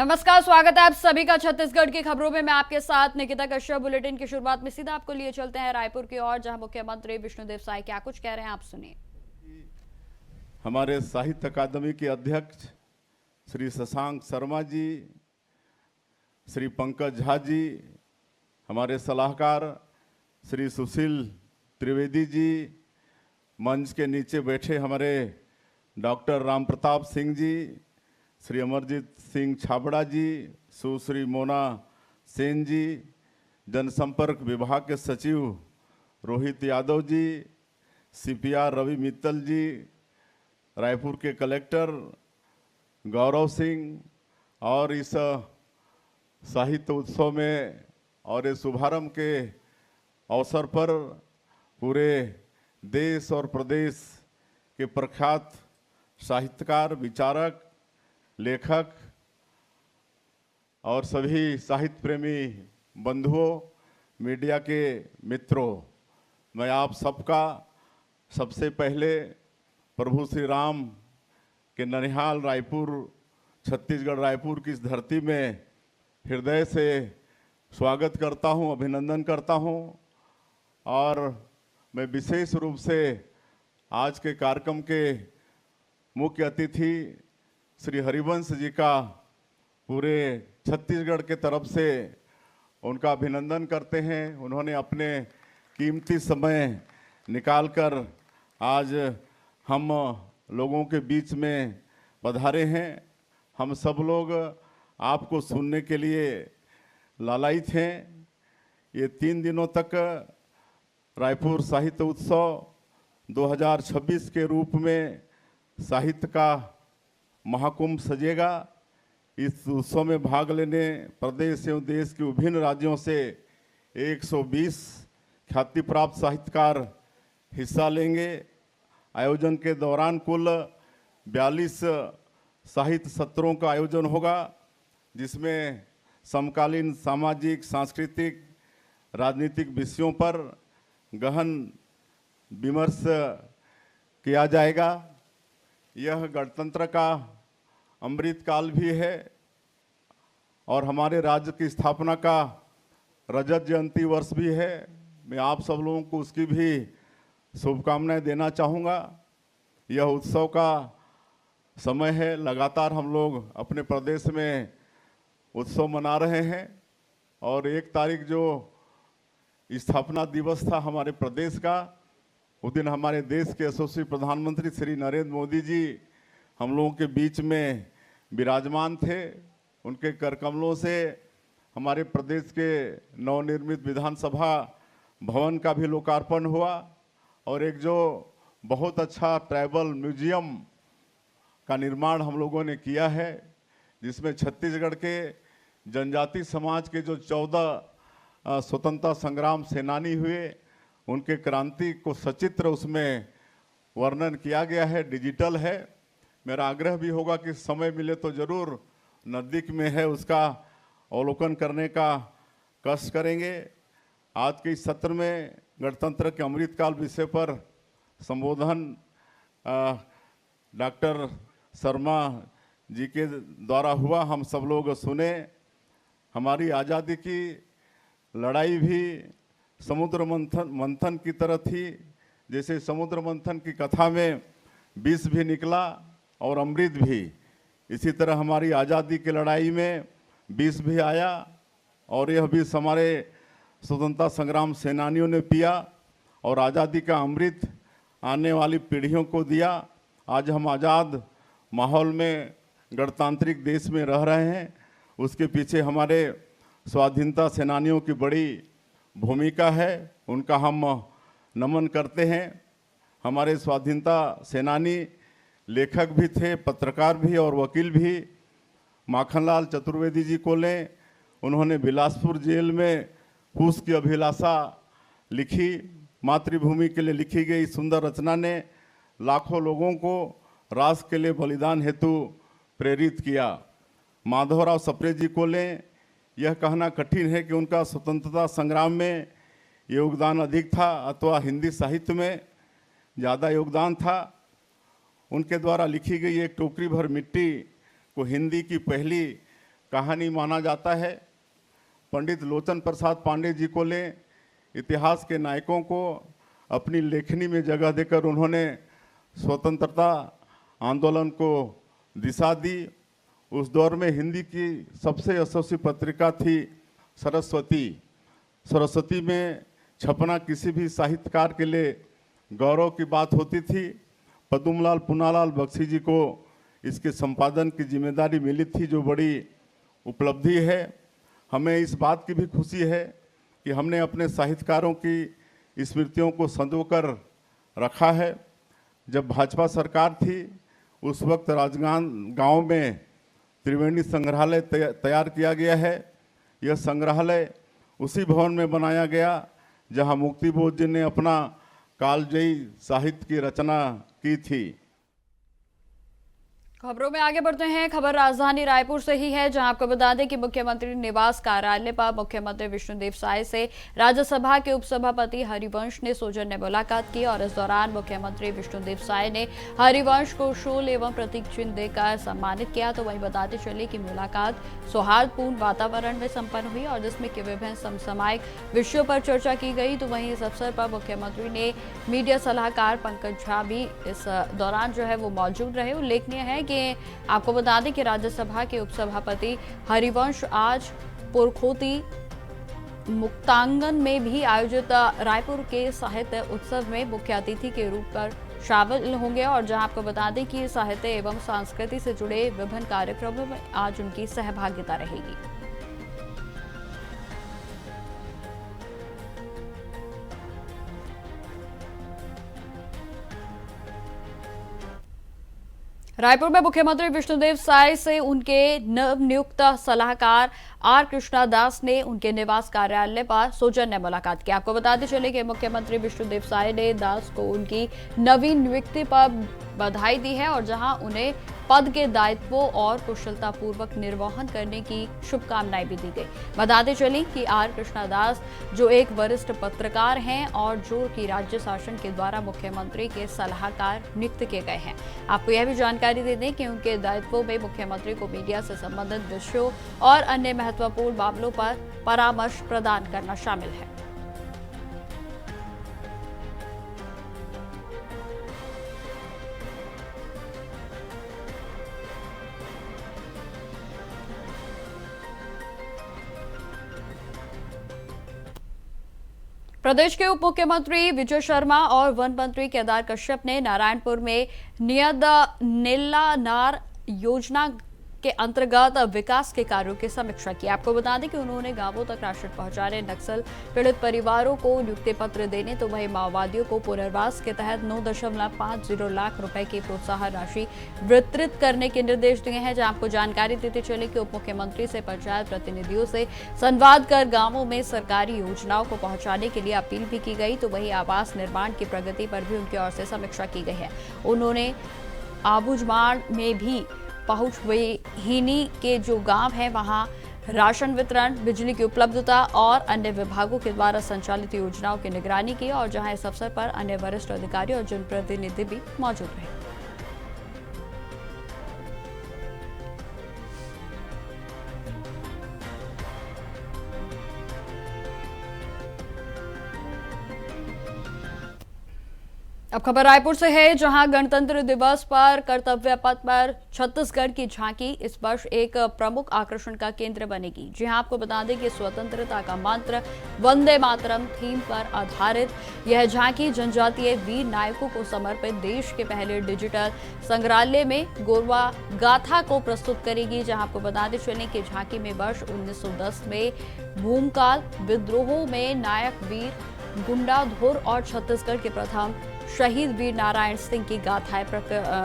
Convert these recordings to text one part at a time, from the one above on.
नमस्कार, स्वागत है आप सभी का छत्तीसगढ़ की खबरों में। मैं आपके साथ निकिता कश्यप। बुलेटिन की शुरुआत में सीधा आपको लिए चलते हैं रायपुर की ओर, जहां मुख्यमंत्री विष्णुदेव साय क्या कुछ कह रहे हैं, आप सुनिए। हमारे साहित्य अकादमी के अध्यक्ष श्री शशांक शर्मा जी, श्री पंकज झा जी, हमारे सलाहकार श्री सुशील त्रिवेदी जी, मंच के नीचे बैठे हमारे डॉक्टर राम प्रताप सिंह जी, श्री अमरजीत सिंह छाबड़ा जी, सुश्री मोना सेन जी, जनसंपर्क विभाग के सचिव रोहित यादव जी, सीपीआर रवि मित्तल जी, रायपुर के कलेक्टर गौरव सिंह, और इस साहित्य उत्सव में और इस शुभारंभ के अवसर पर पूरे देश और प्रदेश के प्रख्यात साहित्यकार, विचारक, लेखक और सभी साहित्य प्रेमी बंधुओं, मीडिया के मित्रों, मैं आप सबका सबसे पहले प्रभु श्री राम के ननिहाल रायपुर, छत्तीसगढ़ रायपुर की इस धरती में हृदय से स्वागत करता हूं, अभिनंदन करता हूं। और मैं विशेष रूप से आज के कार्यक्रम के मुख्य अतिथि श्री हरिवंश जी का पूरे छत्तीसगढ़ के तरफ से उनका अभिनंदन करते हैं। उन्होंने अपने कीमती समय निकालकर आज हम लोगों के बीच में पधारे हैं। हम सब लोग आपको सुनने के लिए लालायित हैं। ये 3 दिनों तक रायपुर साहित्य उत्सव 2026 के रूप में साहित्य का महाकुंभ सजेगा। इस उत्सव में भाग लेने प्रदेश एवं देश के विभिन्न राज्यों से 120 ख्याति प्राप्त साहित्यकार हिस्सा लेंगे। आयोजन के दौरान कुल 42 साहित्य सत्रों का आयोजन होगा, जिसमें समकालीन सामाजिक, सांस्कृतिक, राजनीतिक विषयों पर गहन विमर्श किया जाएगा। यह गणतंत्र का अमृत काल भी है और हमारे राज्य की स्थापना का रजत जयंती वर्ष भी है। मैं आप सब लोगों को उसकी भी शुभकामनाएं देना चाहूँगा। यह उत्सव का समय है। लगातार हम लोग अपने प्रदेश में उत्सव मना रहे हैं और 1 तारीख जो स्थापना दिवस था हमारे प्रदेश का, उस दिन हमारे देश के यशस्वी प्रधानमंत्री श्री नरेंद्र मोदी जी हम लोगों के बीच में विराजमान थे। उनके कर कमलों से हमारे प्रदेश के नवनिर्मित विधानसभा भवन का भी लोकार्पण हुआ और एक जो बहुत अच्छा ट्राइबल म्यूजियम का निर्माण हम लोगों ने किया है, जिसमें छत्तीसगढ़ के जनजाति समाज के जो 14 स्वतंत्रता संग्राम सेनानी हुए, उनके क्रांति को सचित्र उसमें वर्णन किया गया है। डिजिटल है। मेरा आग्रह भी होगा कि समय मिले तो ज़रूर नज़दीक में है उसका अवलोकन करने का कष्ट करेंगे। आज के इस सत्र में गणतंत्र के अमृतकाल विषय पर संबोधन डॉक्टर शर्मा जी के द्वारा हुआ, हम सब लोग सुने। हमारी आज़ादी की लड़ाई भी समुद्र मंथन की तरह थी। जैसे समुद्र मंथन की कथा में विष भी निकला और अमृत भी, इसी तरह हमारी आज़ादी की लड़ाई में विष भी आया और यह विष हमारे स्वतंत्रता संग्राम सेनानियों ने पिया और आज़ादी का अमृत आने वाली पीढ़ियों को दिया। आज हम आज़ाद माहौल में गणतांत्रिक देश में रह रहे हैं। उसके पीछे हमारे स्वाधीनता सेनानियों की बड़ी भूमिका है, उनका हम नमन करते हैं। हमारे स्वाधीनता सेनानी लेखक भी थे, पत्रकार भी और वकील भी। माखनलाल चतुर्वेदी जी को लें, उन्होंने बिलासपुर जेल में हुस की अभिलाषा लिखी। मातृभूमि के लिए लिखी गई सुंदर रचना ने लाखों लोगों को राष्ट्र के लिए बलिदान हेतु प्रेरित किया। माधवराव सप्रे जी को लें, यह कहना कठिन है कि उनका स्वतंत्रता संग्राम में योगदान अधिक था अथवा हिंदी साहित्य में ज़्यादा योगदान था। उनके द्वारा लिखी गई एक टोकरी भर मिट्टी को हिंदी की पहली कहानी माना जाता है। पंडित लोचन प्रसाद पांडे जी को लें, इतिहास के नायकों को अपनी लेखनी में जगह देकर उन्होंने स्वतंत्रता आंदोलन को दिशा दी। उस दौर में हिंदी की सबसे यशस्वी पत्रिका थी सरस्वती। सरस्वती में छपना किसी भी साहित्यकार के लिए गौरव की बात होती थी। पद्मलाल पूनालाल बख्शी जी को इसके संपादन की जिम्मेदारी मिली थी, जो बड़ी उपलब्धि है। हमें इस बात की भी खुशी है कि हमने अपने साहित्यकारों की स्मृतियों को संजोकर रखा है। जब भाजपा सरकार थी उस वक्त गांव में त्रिवेणी संग्रहालय तैयार किया गया है। यह संग्रहालय उसी भवन में बनाया गया जहां मुक्ति बोध जी ने अपना कालजयी साहित्य की रचना की थी। खबरों में आगे बढ़ते हैं। खबर राजधानी रायपुर से ही है, जहां आपको बता दें कि मुख्यमंत्री निवास कार्यालय पर मुख्यमंत्री विष्णुदेव साय से राज्यसभा के उपसभापति हरिवंश ने सौजन्य मुलाकात की और इस दौरान मुख्यमंत्री विष्णुदेव साय ने हरिवंश को शूल एवं प्रतीक चिन्ह देकर सम्मानित किया। तो वहीं बताते चले कि मुलाकात सौहार्दपूर्ण वातावरण में संपन्न हुई और जिसमें कि विभिन्न समसामयिक विषयों पर चर्चा की गई। तो वहीं इस अवसर पर मुख्यमंत्री ने मीडिया सलाहकार पंकज झा भी इस दौरान जो है वो मौजूद रहे। उल्लेखनीय है कि आपको बता दें कि राज्यसभा के उपसभापति हरिवंश आज पुरखोती मुक्तांगन में भी आयोजित रायपुर के साहित्य उत्सव में मुख्य अतिथि के रूप पर शामिल होंगे और जहां आपको बता दें कि साहित्य एवं संस्कृति से जुड़े विभिन्न कार्यक्रमों में आज उनकी सहभागिता रहेगी। रायपुर में मुख्यमंत्री विष्णुदेव साय से उनके नवनियुक्त सलाहकार आर कृष्णा दास ने उनके निवास कार्यालय पर सौजन्य मुलाकात की। आपको बताते चले कि मुख्यमंत्री विष्णुदेव साय ने दास को उनकी नवीन नियुक्ति पर बधाई दी है और जहां उन्हें पद के दायित्वों और कुशलतापूर्वक निर्वहन करने की शुभकामनाएं भी दी गई। बताते चले कि आर कृष्णा दास जो एक वरिष्ठ पत्रकार हैं और जो कि राज्य शासन के द्वारा मुख्यमंत्री के सलाहकार नियुक्त किए गए हैं। आपको यह भी जानकारी दे दें कि उनके दायित्वों में मुख्यमंत्री को मीडिया से संबंधित विषयों और अन्य महत्वपूर्ण मामलों पर परामर्श प्रदान करना शामिल है। प्रदेश के उप मुख्यमंत्री विजय शर्मा और वन मंत्री केदार कश्यप ने नारायणपुर में नियद नीलानार योजना के अंतर्गत विकास के कार्यों की समीक्षा की। आपको बता दें कि उन्होंने गांवों तक राशन पहुंचाने, नक्सल पीड़ित परिवारों को नियुक्ति पत्र देने, तो वहीं माओवादियों को पुनर्वास के तहत 9.50 लाख रुपए की प्रोत्साहन राशि वितरित करने के निर्देश दिए हैं। जहां आपको जानकारी देते चले कि उप मुख्यमंत्री से पंचायत प्रतिनिधियों से संवाद कर गांवों में सरकारी योजनाओं को पहुंचाने के लिए अपील भी की गई। तो वहीं आवास निर्माण की प्रगति पर भी उनकी ओर से समीक्षा की गई है। उन्होंने आबुजमाड़ में भी पहुंचहीनी के जो गांव है वहां राशन वितरण, बिजली की उपलब्धता और अन्य विभागों के द्वारा संचालित योजनाओं की निगरानी की और जहां इस अवसर पर अन्य वरिष्ठ अधिकारी और जनप्रतिनिधि भी मौजूद रहे। अब खबर रायपुर से है, जहां गणतंत्र दिवस पर कर्तव्य पथ पर छत्तीसगढ़ की झांकी इस वर्ष एक प्रमुख आकर्षण का केंद्र बनेगी। जी हां, आपको बता दें कि स्वतंत्रता का मंत्र वंदे मातरम थीम पर आधारित यह झांकी जनजातीय वीर नायकों को समर्पित देश के पहले डिजिटल संग्रहालय में गौरवा गाथा को प्रस्तुत करेगी। जहां आपको बताते चलें कि झांकी में वर्ष 1910 में भूमकाल विद्रोहों में नायक वीर गुंडाधुर और छत्तीसगढ़ के प्रथम शहीद वीर नारायण सिंह की गाथाएं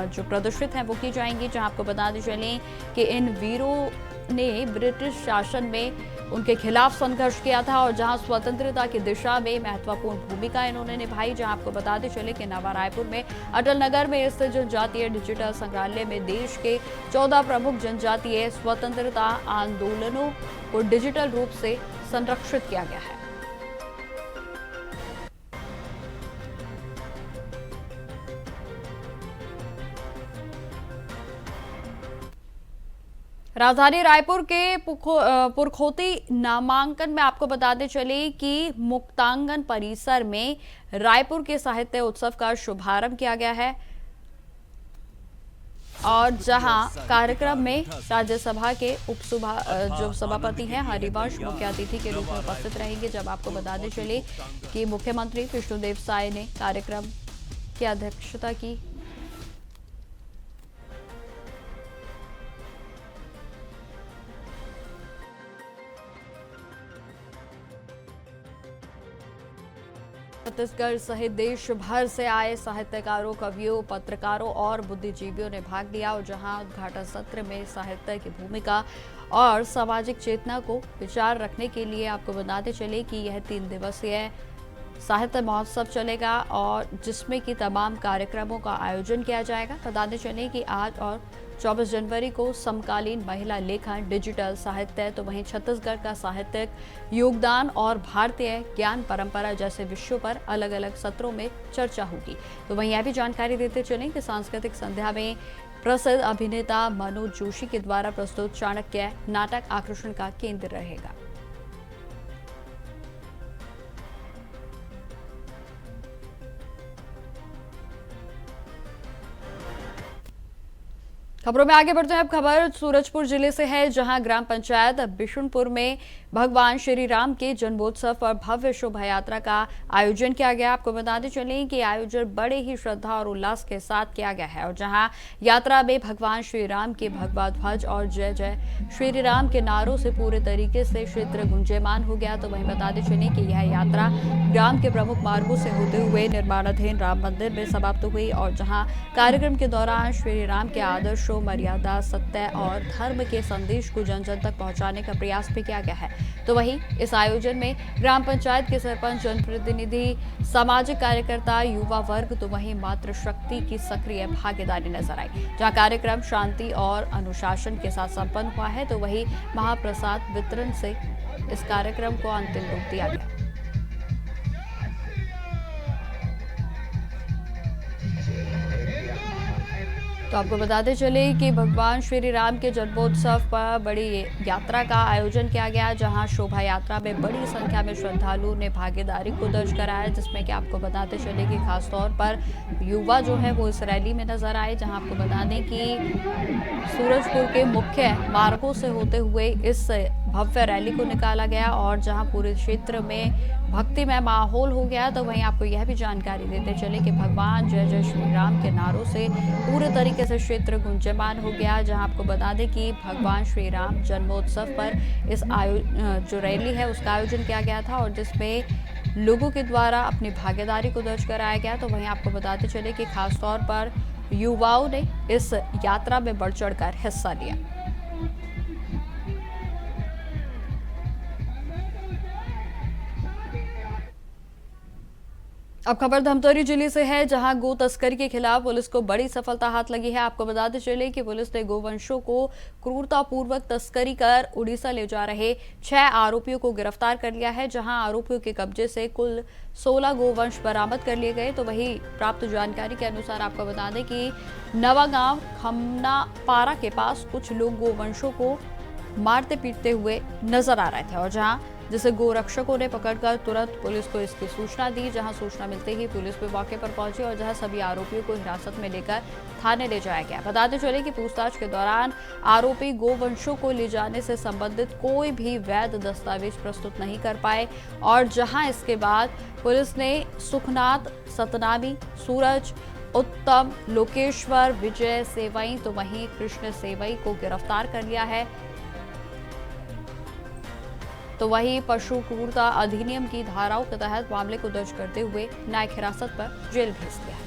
जो प्रदर्शित हैं वो की जाएंगी। जहां आपको बताते चलें कि इन वीरों ने ब्रिटिश शासन में उनके खिलाफ संघर्ष किया था और जहां स्वतंत्रता की दिशा में महत्वपूर्ण भूमिका इन्होंने निभाई। जहां आपको बताते चले कि नवा रायपुर में अटल नगर में स्थित जनजातीय डिजिटल संग्रहालय में देश के 14 प्रमुख जनजातीय स्वतंत्रता आंदोलनों को डिजिटल रूप से संरक्षित किया गया है। राजधानी रायपुर के पुरखोती नामांकन में आपको बताते चले कि मुक्तांगन परिसर में रायपुर के साहित्य उत्सव का शुभारंभ किया गया है और जहां कार्यक्रम में राज्यसभा के जो सभापति हैं हरिवंश मुख्य अतिथि के रूप में उपस्थित रहेंगे। जब आपको बताते चले कि मुख्यमंत्री विष्णुदेव साय ने कार्यक्रम की अध्यक्षता की। छत्तीसगढ़ सहित देश भर से आए साहित्यकारों, कवियों, पत्रकारों और बुद्धिजीवियों ने भाग लिया और जहां उद्घाटन सत्र में साहित्य की भूमिका और सामाजिक चेतना को विचार रखने के लिए आपको बताते चले कि यह 3 दिवसीय साहित्य महोत्सव चलेगा और जिसमें कि तमाम कार्यक्रमों का आयोजन किया जाएगा। बताते चले कि आज और 24 जनवरी को समकालीन महिला लेखन, डिजिटल साहित्य, तो वहीं छत्तीसगढ़ का साहित्यिक योगदान और भारतीय ज्ञान परंपरा जैसे विषयों पर अलग अलग सत्रों में चर्चा होगी। तो वहीं यह भी जानकारी देते चलें कि सांस्कृतिक संध्या में प्रसिद्ध अभिनेता मनोज जोशी के द्वारा प्रस्तुत चाणक्य नाटक आकर्षण का केंद्र रहेगा। खबरों में आगे बढ़ते हैं। अब खबर सूरजपुर जिले से है, जहां ग्राम पंचायत बिशुनपुर में भगवान श्री राम के जन्मोत्सव पर भव्य शोभा यात्रा का आयोजन किया गया। आपको बताते चलें कि आयोजन बड़े ही श्रद्धा और उल्लास के साथ किया गया है और जहां यात्रा में भगवान श्री राम के भगवा ध्वज और जय जय श्री राम के नारों से पूरे तरीके से क्षेत्र गुंजयमान हो गया। तो वहीं बताते चलें कि यह यात्रा ग्राम के प्रमुख मार्गों से होते हुए निर्माणाधीन राम मंदिर में समाप्त हुई और जहां कार्यक्रम के दौरान श्री राम के आदर्शों, मर्यादा, सत्य और धर्म के संदेश को जन जन तक पहुंचाने का प्रयास भी किया गया है। तो वहीं इस आयोजन में ग्राम पंचायत के सरपंच, जनप्रतिनिधि, सामाजिक कार्यकर्ता, युवा वर्ग, तो वहीं मातृशक्ति की सक्रिय भागीदारी नजर आई। जहां कार्यक्रम शांति और अनुशासन के साथ संपन्न हुआ है, तो वहीं महाप्रसाद वितरण से इस कार्यक्रम को अंतिम रूप दिया गया। तो आपको बताते चले कि भगवान श्री राम के जन्मोत्सव पर बड़ी यात्रा का आयोजन किया गया, जहां शोभा यात्रा में बड़ी संख्या में श्रद्धालुओं ने भागीदारी को दर्ज कराया, जिसमें कि आपको बताते चले कि खासतौर पर युवा जो है वो इस रैली में नजर आए। जहां आपको बता दें कि सूरजपुर के मुख्य मार्गों से होते हुए इस भव्य रैली को निकाला गया और जहां पूरे क्षेत्र में भक्तिमय माहौल हो गया। तो वहीं आपको यह भी जानकारी देते चले कि भगवान जय जय श्री राम के नारों से पूरे तरीके से क्षेत्र गुंजयमान हो गया। जहां आपको बता दें कि भगवान श्री राम जन्मोत्सव पर इस जो रैली है उसका आयोजन किया गया था और जिसमें लोगों के द्वारा अपनी भागीदारी को दर्ज कराया गया। तो वहीं आपको बताते चले कि खासतौर पर युवाओं ने इस यात्रा में बढ़ चढ़कर हिस्सा लिया। अब खबर धमतरी जिले से है, जहां गो तस्करी के खिलाफ पुलिस को बड़ी सफलता हाथ लगी है। आपको बताते चले कि पुलिस ने गोवंशों को क्रूरतापूर्वक तस्करी कर उड़ीसा ले जा रहे 6 आरोपियों को गिरफ्तार कर लिया है, जहां आरोपियों के कब्जे से कुल 16 गोवंश बरामद कर लिए गए। तो वहीं प्राप्त जानकारी के अनुसार आपको बता दें कि नवागांव खमनापारा के पास कुछ लोग गोवंशों को मारते पीटते हुए नजर आ रहे थे और जहां जिसे गोरक्षकों ने पकड़कर तुरंत पुलिस को इसकी सूचना दी। जहां सूचना मिलते ही पुलिस भी मौके पर पहुंची और जहां सभी आरोपियों को हिरासत में लेकर थाने ले जाया गया। बताते चले कि पूछताछ के दौरान आरोपी गोवंशों को ले जाने से संबंधित कोई भी वैध दस्तावेज प्रस्तुत नहीं कर पाए और जहां इसके बाद पुलिस ने सुखनाथ, सतनामी, सूरज, उत्तम, लोकेश्वर, विजय सेवई, तो वहीं कृष्ण सेवई को गिरफ्तार कर लिया है। तो वहीं पशु क्रूरता अधिनियम की धाराओं के तहत मामले को दर्ज करते हुए न्यायिक हिरासत पर जेल भेज दिया है।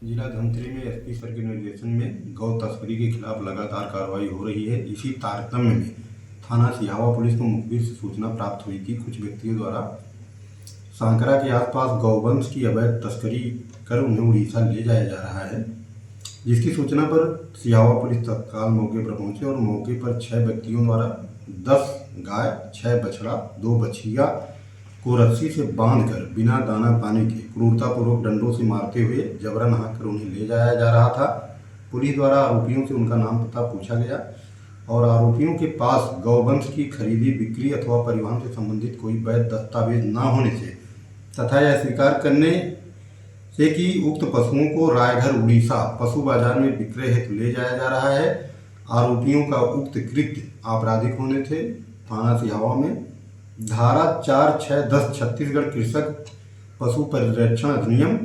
जिला धमतरी में एसपी सर के निर्देशन में गौ तस्करी के खिलाफ लगातार कार्रवाई हो रही है। इसी तारतम्य में थाना सिहावा पुलिस को मुखबिर से सूचना प्राप्त हुई कि कुछ व्यक्तियों द्वारा सांकरा के आसपास गौवंश की अवैध तस्करी कर उन्हें उड़ीसा ले जाया जा रहा है, जिसकी सूचना पर सिहावा पुलिस तत्काल मौके पर पहुंचे और मौके पर 6 व्यक्तियों द्वारा 10 गाय, 6 बछड़ा, 2 बछिया को रस्सी से बांधकर बिना दाना पानी के क्रूरतापूर्वक डंडों से मारते हुए जबरन हाकर उन्हें ले जाया जा रहा था। पुलिस द्वारा आरोपियों से उनका नाम पता पूछा गया और आरोपियों के पास गौवंश की खरीदी, बिक्री अथवा परिवहन से संबंधित कोई वैध दस्तावेज न होने से तथा यह स्वीकार करने से कि उक्त पशुओं को रायघर उड़ीसा पशु बाजार में विक्रय हेतु ले जाया जा रहा है, आरोपियों का उक्त कृत्य आपराधिक होने थे थाना सिहावा में धारा 4, 6, 10 छत्तीसगढ़ कृषक पशु परिरक्षण अधिनियम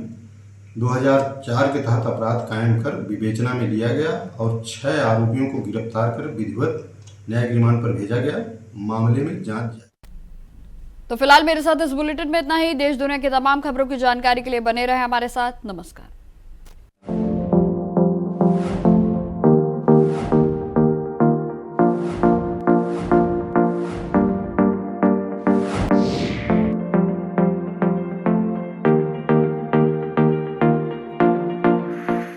2004 के तहत अपराध कायम कर विवेचना में लिया गया और 6 आरोपियों को गिरफ्तार कर विधिवत न्यायिक रिमांड पर भेजा गया। मामले में जांच जारी। तो फिलहाल मेरे साथ इस बुलेटिन में इतना ही। देश दुनिया की तमाम खबरों की जानकारी के लिए बने रहे हमारे साथ। नमस्कार।